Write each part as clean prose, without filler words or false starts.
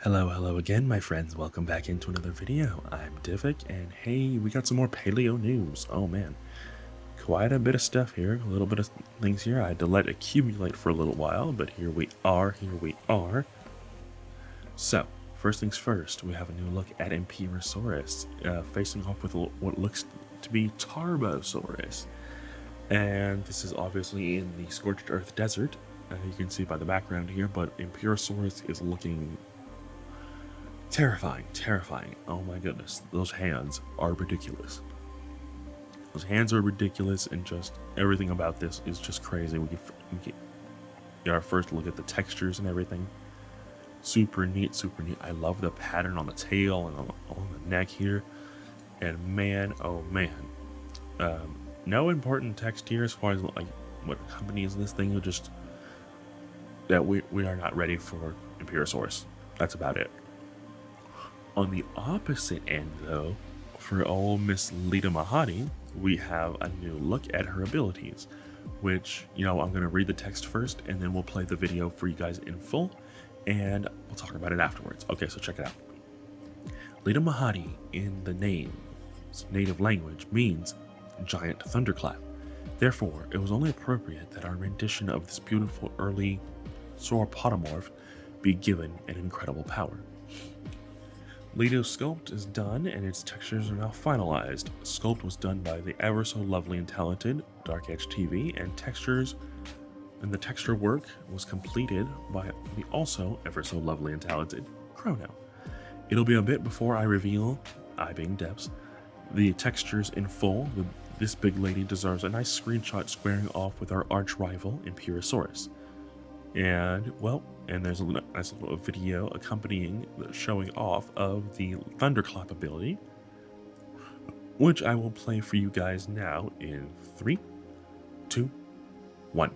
Hello again, my friends. Welcome back into another video. I'm Divik, and hey, we got some more paleo news. Oh man, quite a bit of stuff here, a little bit of things here. I had to let it accumulate for a little while, but here we are. So, first things first, we have a new look at Empiro, facing off with what looks to be Tarbosaurus. And this is obviously in the Scorched Earth Desert. You can see by the background here, but Empirosaurus is looking terrifying. Oh my goodness, those hands are ridiculous. Those hands are ridiculous, and just everything about this is just crazy. We get our first look at the textures and everything. Super neat. I love the pattern on the tail and on the neck here. And man, oh man, no important text here as far as like what company is this thing. Just that we are not ready for Empirosaurus. That's about it. On the opposite end, though, for old Miss Ledumahadi, we have a new look at her abilities, which, I'm going to read the text first, and then we'll play the video for you guys in full, and we'll talk about it afterwards. Okay, so check it out. Ledumahadi, in the name's native language, means giant thunderclap. Therefore, it was only appropriate that our rendition of this beautiful early sauropodomorph be given an incredible power. Ledo's sculpt is done and its textures are now finalized. Sculpt was done by the ever so lovely and talented Dark Edge TV, and the texture work was completed by the also ever so lovely and talented Chrono. It'll be a bit before I reveal, I being Debs, the textures in full. This big lady deserves a nice screenshot squaring off with our arch rival Empirosaurus. And there's a nice little video accompanying the showing off of the Thunderclap ability, which I will play for you guys now in 3, 2, 1.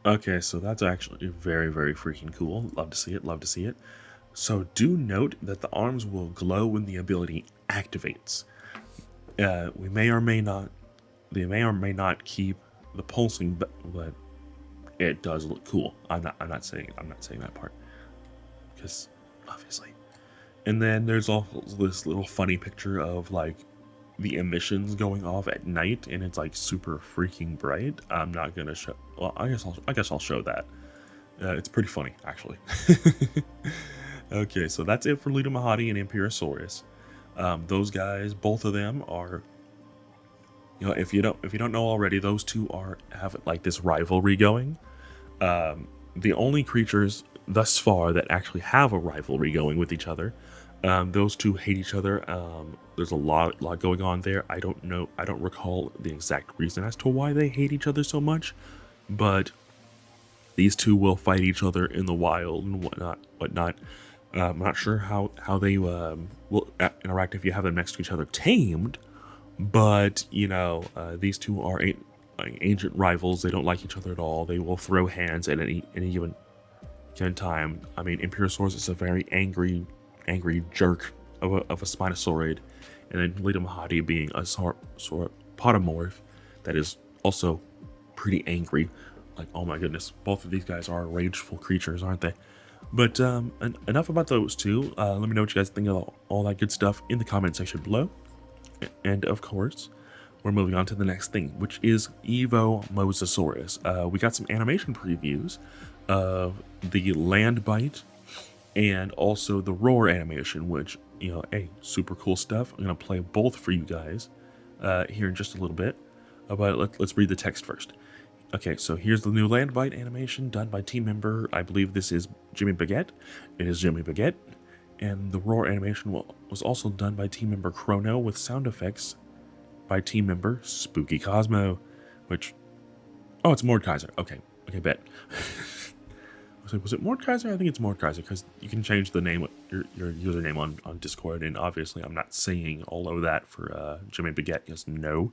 Okay, so that's actually very freaking cool. Love to see it. So do note that the arms will glow when the ability activates. They may or may not keep the pulsing, but it does look cool. I'm not saying that part, because obviously. And then there's also this little funny picture of like the emissions going off at night, and it's like super freaking bright. I'm not gonna show. Well, I guess I'll show that. It's pretty funny, actually. Okay, so that's it for Ledumahadi and Empirosaurus. Those guys, both of them are. If you don't know already, those two have like this rivalry going. The only creatures thus far that actually have a rivalry going with each other. Those two hate each other. There's a lot going on there. I don't recall the exact reason as to why they hate each other so much, but these two will fight each other in the wild and whatnot. I'm not sure how they will interact if you have them next to each other tamed, but these two are ancient rivals. They don't like each other at all. They will throw hands at any given time. I mean, Empirosaurus is a very angry jerk of a Spinosaurid, and then Ledumahadi being a sauropodomorph that is also pretty angry. Like, oh my goodness, both of these guys are rageful creatures, aren't they? But enough about those two. Let me know what you guys think of all that good stuff in the comment section below. And of course, we're moving on to the next thing, which is EVO Mosasaurus. We got some animation previews of the land bite and also the roar animation, which, hey, super cool stuff. I'm going to play both for you guys here in just a little bit. But let's read the text first. Okay, so here's the new land bite animation done by team member, I believe this is Jimmy Baguette. It is Jimmy Baguette. And the roar animation was also done by team member Chrono, with sound effects by team member Spooky Cosmo, which... Oh, it's Mordekaiser. Okay, bet. was it Mordekaiser? I think it's Mordekaiser, because you can change the name, your username on Discord, and obviously I'm not saying all of that for Jimmy Baguette, because no.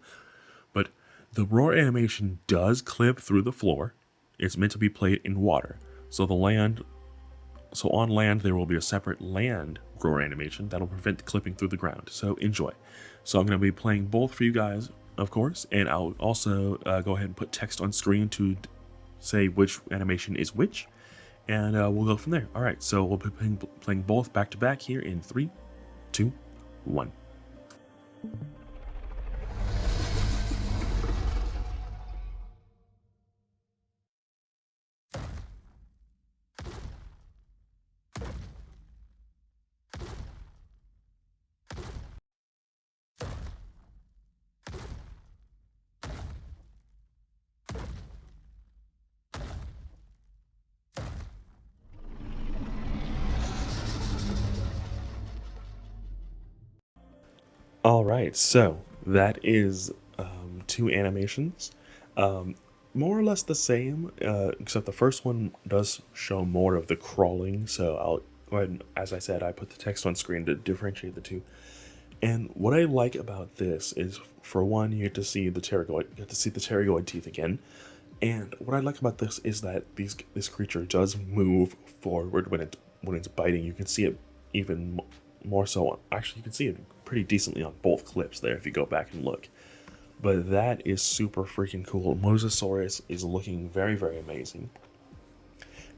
But the roar animation does clip through the floor. It's meant to be played in water. So on land there will be a separate land roar animation that'll prevent the clipping through the ground. So enjoy. So I'm going to be playing both for you guys, of course, and I'll also go ahead and put text on screen to say which animation is which, and we'll go from there. All right, so we'll be playing both back to back here in 3, 2, 1. All right, so that is 2 animations, more or less the same, except the first one does show more of the crawling. So I'll go ahead and, as I said, I put the text on screen to differentiate the two. And what I like about this is, for one, you get to see the pterygoid teeth again. And what I like about this is that this creature does move forward when it's biting. You can see it even more so. Actually, you can see it pretty decently on both clips there if you go back and look. But that is super freaking cool. Mosasaurus is looking very, very amazing.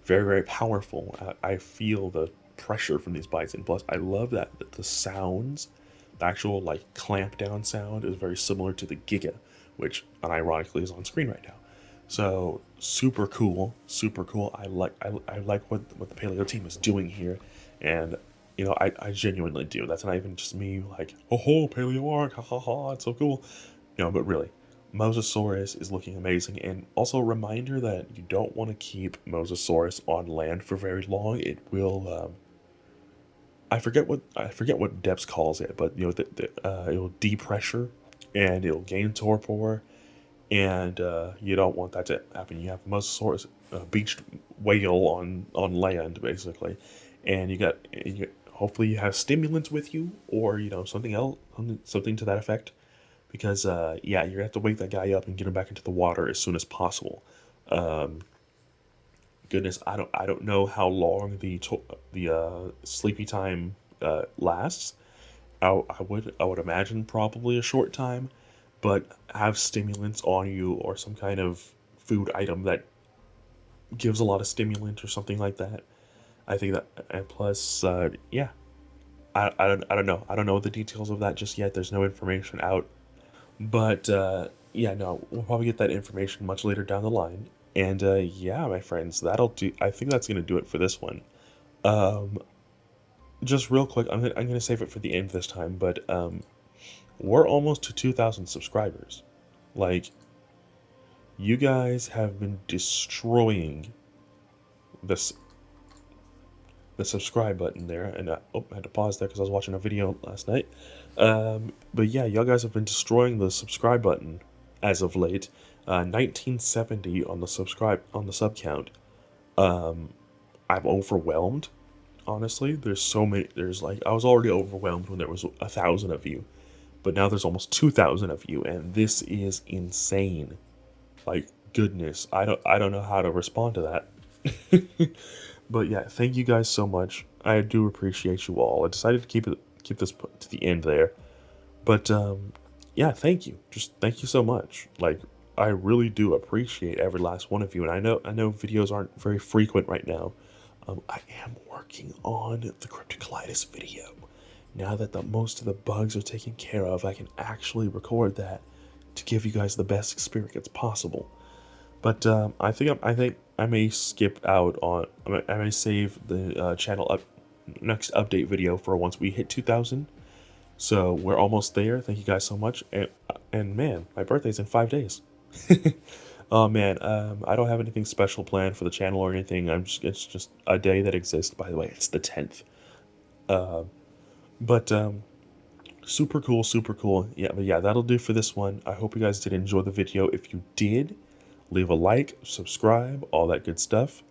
Very, very powerful. I feel the pressure from these bites, and plus I love that the sounds, the actual like clamp down sound is very similar to the Giga, which unironically is on screen right now. So super cool, super cool. I like what the Paleo team is doing here, and you know, I genuinely do. That's not even just me like, oh, Paleo Ark, ha ha ha, it's so cool. You know, but really, Mosasaurus is looking amazing, and also a reminder that you don't want to keep Mosasaurus on land for very long. It will, I forget what Depths calls it, but you know, it will depressure, and it'll gain torpor, and you don't want that to happen. You have Mosasaurus, beached whale on land basically, and hopefully you have stimulants with you, or you know, something else, something to that effect, because yeah, you're gonna have to wake that guy up and get him back into the water as soon as possible. Goodness, I don't know how long the sleepy time lasts. I would imagine probably a short time, but have stimulants on you, or some kind of food item that gives a lot of stimulant or something like that. I think that, and plus, yeah, I don't know. I don't know the details of that just yet. There's no information out. But yeah, no, we'll probably get that information much later down the line. And yeah, my friends, that'll do. I think that's gonna do it for this one. Um, just real quick, I'm gonna save it for the end this time. But we're almost to 2,000 subscribers. Like, you guys have been destroying this the subscribe button there, and I had to pause there because I was watching a video last night. But yeah, y'all guys have been destroying the subscribe button as of late. 1970 on the sub count. I'm overwhelmed, honestly. There's so many. There's like, I was already overwhelmed when there was 1,000 of you, but now there's almost 2,000 of you, and this is insane. Like, goodness, I don't know how to respond to that. But yeah, thank you guys so much. I do appreciate you all. I decided to keep this to the end there. But yeah, thank you. Just thank you so much. Like, I really do appreciate every last one of you. And I know videos aren't very frequent right now. I am working on the Cryptocolitis video. Now that most of the bugs are taken care of, I can actually record that to give you guys the best experience possible. But I think I may skip out on. I may save the channel next update video for once we hit 2,000. So we're almost there. Thank you guys so much. And man, my birthday's in 5 days. Oh man, I don't have anything special planned for the channel or anything. It's just a day that exists. By the way, it's the 10th. But super cool, super cool. Yeah, but yeah, that'll do for this one. I hope you guys did enjoy the video. If you did, leave a like, subscribe, all that good stuff.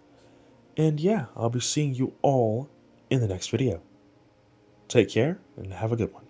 And yeah, I'll be seeing you all in the next video. Take care and have a good one.